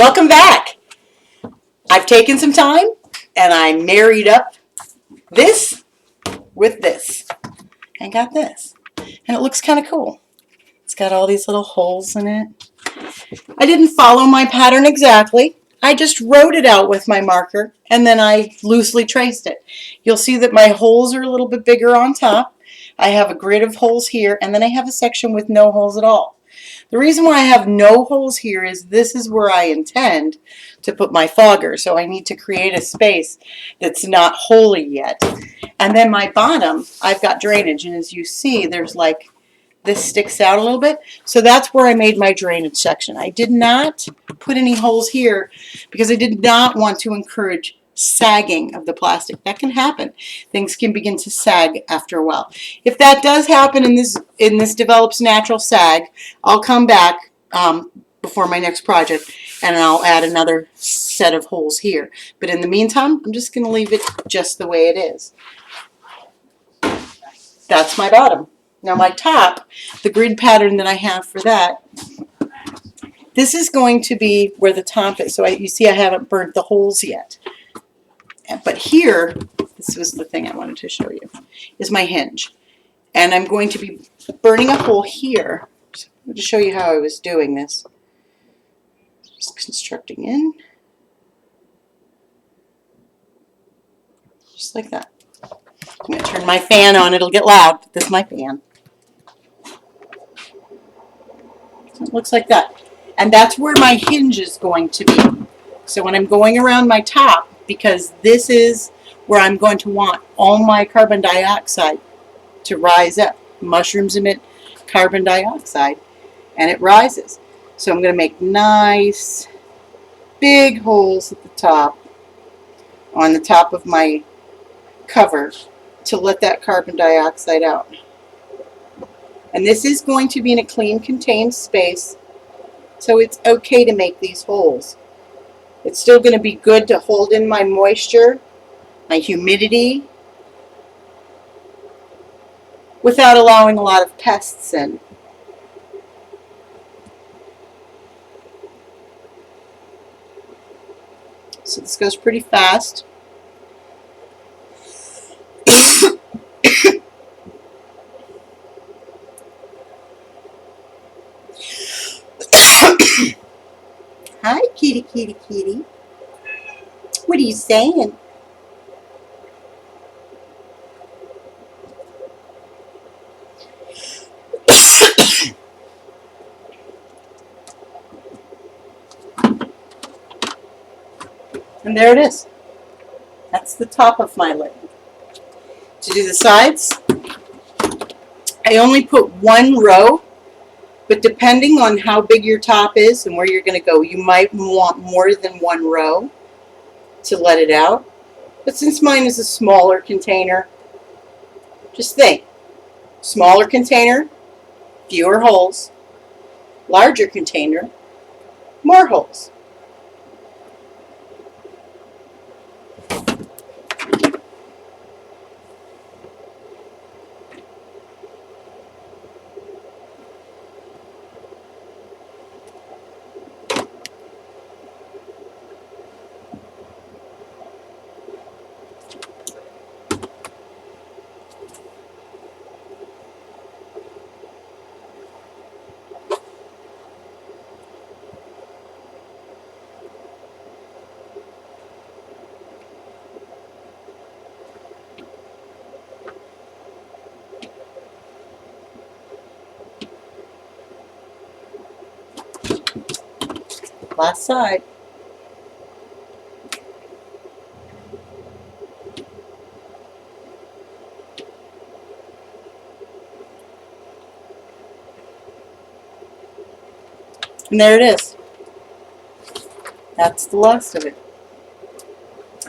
Welcome back. I've taken some time and I married up this with this and got this. And it looks kind of cool. It's got all these little holes in it. I didn't follow my pattern exactly. I just wrote it out with my marker and then I loosely traced it. You'll see that my holes are a little bit bigger on top. I have a grid of holes here and then I have a section with no holes at all. The reason why I have no holes here is this is where I intend to put my fogger. So I need to create a space that's not holy yet. And then my bottom, I've got drainage. And as you see, there's like, this sticks out a little bit. So that's where I made my drainage section. I did not put any holes here because I did not want to encourage sagging of the plastic. That can happen. Things can begin to sag after a while. If that does happen and this develops natural sag, I'll come back before my next project and I'll add another set of holes here. But in the meantime, I'm just going to leave it just the way it is. That's my bottom. Now my top, the grid pattern that I have for that, this is going to be where the top is. So you see I haven't burnt the holes yet. But here, this was the thing I wanted to show you, is my hinge. And I'm going to be burning a hole here. So I'm going to show you how I was doing this. Just constructing in. Just like that. I'm going to turn my fan on. It'll get loud, but this is my fan. So it looks like that. And that's where my hinge is going to be. So when I'm going around my top, because this is where I'm going to want all my carbon dioxide to rise up. Mushrooms emit carbon dioxide and it rises. So I'm going to make nice big holes at the top, on the top of my cover, to let that carbon dioxide out. And this is going to be in a clean, contained space, so it's okay to make these holes. It's still going to be good to hold in my moisture, my humidity, without allowing a lot of pests in. So this goes pretty fast. Hi, kitty, kitty, kitty. What are you saying? And there it is. That's the top of my lid. To do the sides, I only put one row, but depending on how big your top is and where you're going to go, you might want more than one row to let it out. But since mine is a smaller container, just think, smaller container, fewer holes, larger container, more holes. Last side. And there it is. That's the last of it.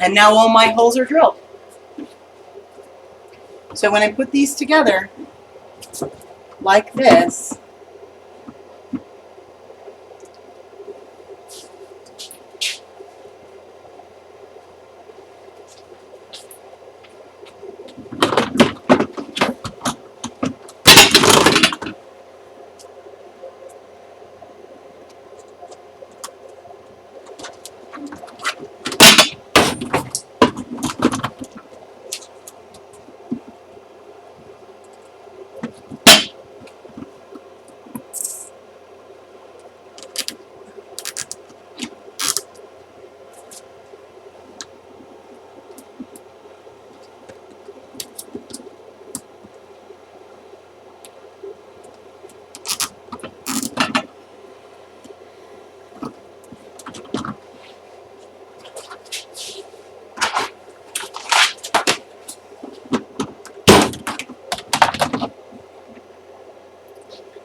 And now all my holes are drilled. So when I put these together, like this,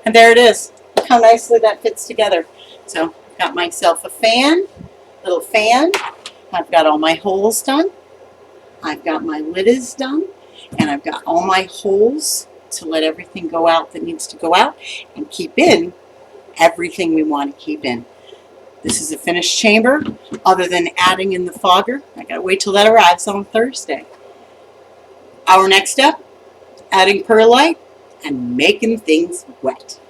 And there it is. Look how nicely that fits together. So got myself a fan, little fan. I've got all my holes done. I've got my lid is done. And I've got all my holes to let everything go out that needs to go out and keep in everything we want to keep in. This is a finished chamber, other than adding in the fogger. I gotta wait till that arrives on Thursday. Our next step, adding perlite and making things wet.